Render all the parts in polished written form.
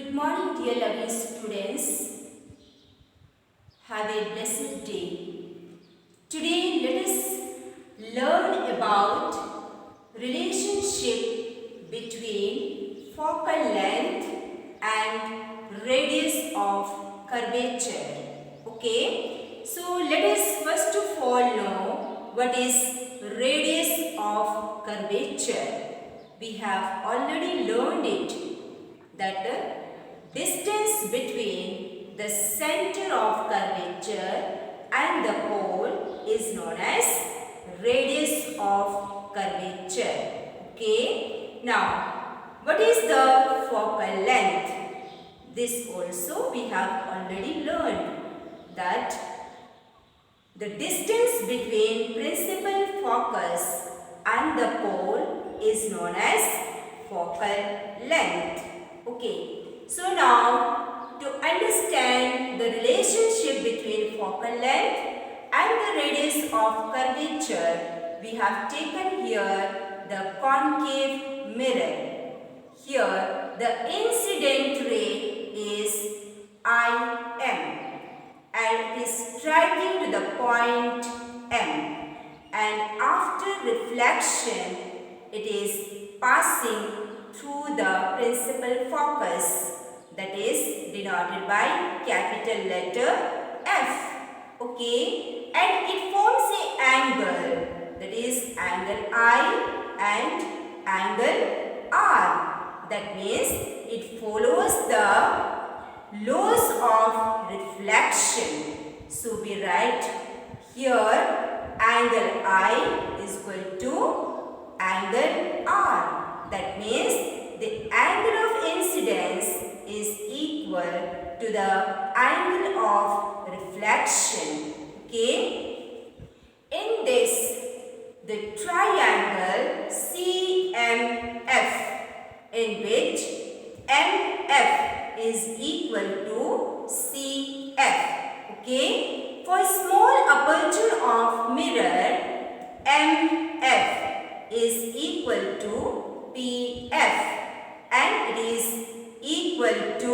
Good morning, dear lovely students. Have a blessed day. Today, let us learn about relationship between focal length and radius of curvature. Okay, so let us first of all know what is radius of curvature. We have already learned it, that distance between the center of curvature and the pole is known as radius of curvature. Okay. Now, what is the focal length? This also we have already learned, that the distance between principal focus and the pole is known as focal length. Okay, so now to understand the relationship between focal length and the radius of curvature, we have taken here the concave mirror. Here the incident ray is IM and it is striking to the point M, and after reflection it is passing through the principal focus, that is denoted by capital letter F. Okay, and it forms an angle, that is angle I and angle R. That means it follows the laws of reflection. So we write here angle I is equal to angle R. That means the angle of incidence is equal to the angle of reflection. Okay. In this, the triangle CMF, in which MF is equal to CF. Okay. For small aperture of mirror, MF is equal to PF, and it is equal to,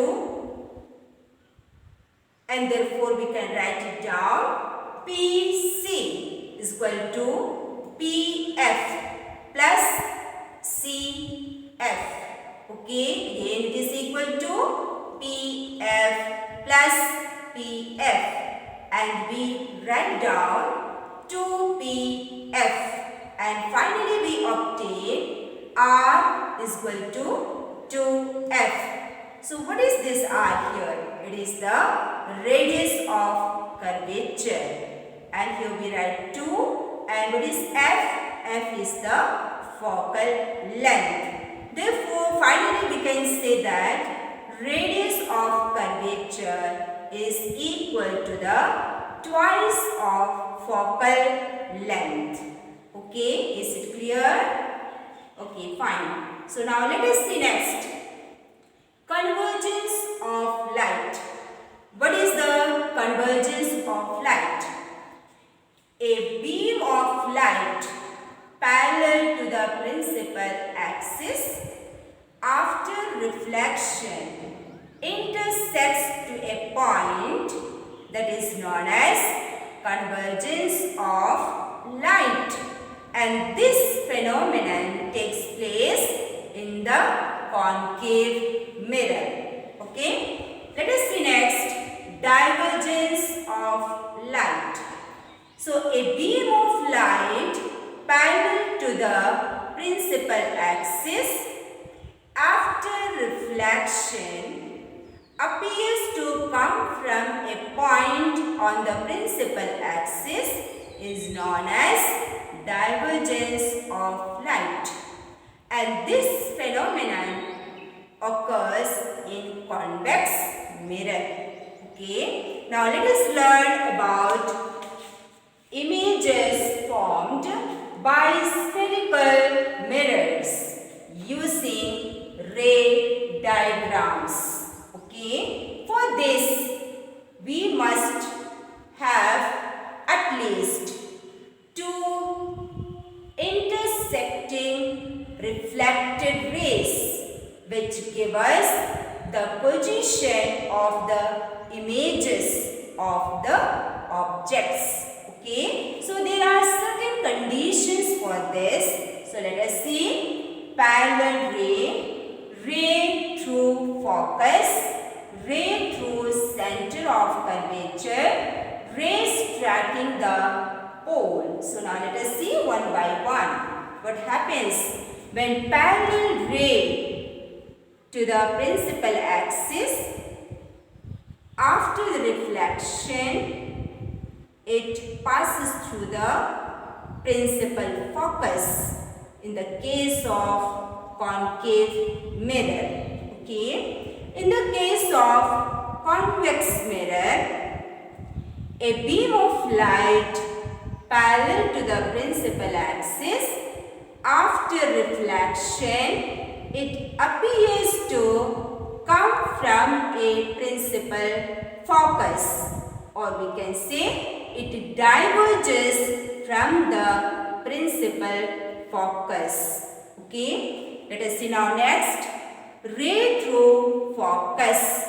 and therefore we can write it down, PC is equal to PF plus CF. Okay, again it is equal to PF plus PF, and we write down 2PF, and finally we obtain R is equal to 2F. So what is this R here? It is the radius of curvature. And here we write 2. And what is F? F is the focal length. Therefore, finally we can say that radius of curvature is equal to the twice of focal length. Okay, is it clear? Okay, fine. So now let us see next. Convergence of light. What is the convergence of light? A beam of light parallel to the principal axis after reflection intersects to a point that is known as convergence of light. And this phenomenon takes place in the concave mirror. Okay. Let us see next, divergence of light. So a beam of light parallel to the principal axis after reflection appears to come from a point on the principal axis is known as divergence of light, and this phenomenon occurs in convex mirror. Okay, now let us learn about images formed by spherical mirrors using ray diagrams. Okay, for this we must have at least two intersecting reflected rays which give us the position of the images of the objects. Okay, so there are certain conditions for this. So let us see: parallel ray, ray through focus, ray through center of curvature, rays tracking the pole. So now let us see one by one. What happens when parallel ray to the principal axis, after the reflection, it passes through the principal focus in the case of concave mirror. Okay. In the case of convex mirror, a beam of light parallel to the principal axis, after reflection, it appears to come from a principal focus, or we can say it diverges from the principal focus. Okay, let us see now next, ray through focus.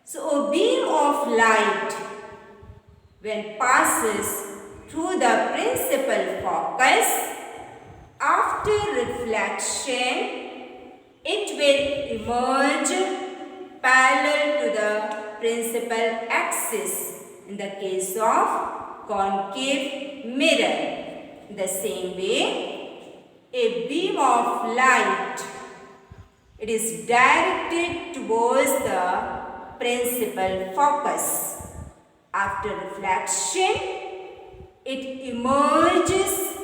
So a beam of light, when passes through the principal focus, after reflection, it will emerge parallel to the principal axis in the case of concave mirror. In the same way, a beam of light, it is directed towards the principal focus. After reflection, it emerges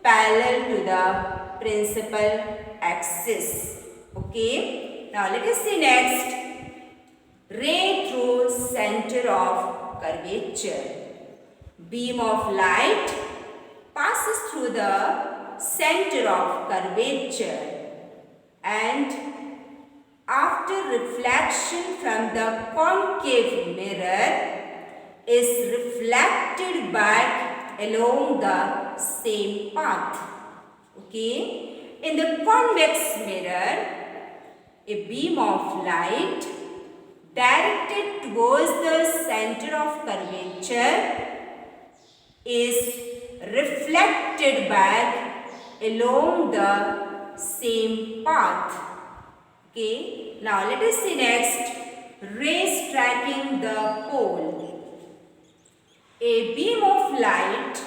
parallel to the principal axis. Okay. Now let us see next, ray through center of curvature. Beam of light passes through the center of curvature, and after reflection from the concave mirror is reflected back along the same path. Okay. In the convex mirror, a beam of light directed towards the center of curvature is reflected back along the same path. Okay. Now let us see next, rays tracking the pole. A beam of light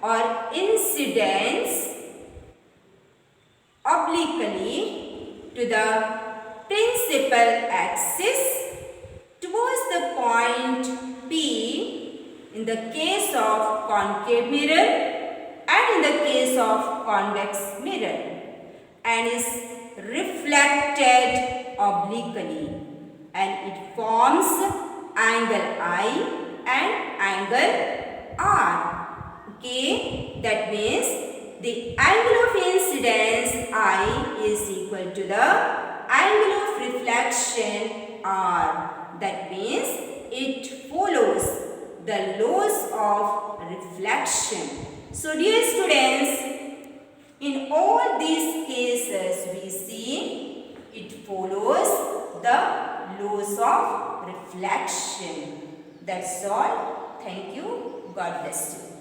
or incidence obliquely to the principal axis towards the point P in the case of concave mirror and in the case of convex mirror, and is reflected obliquely, and it forms angle I and angle R. Okay, that means the angle of incidence I is equal to the angle of reflection R. That means it follows the laws of reflection. So dear students, in all these cases we see it follows the laws of reflection. That's all. Thank you. God bless you.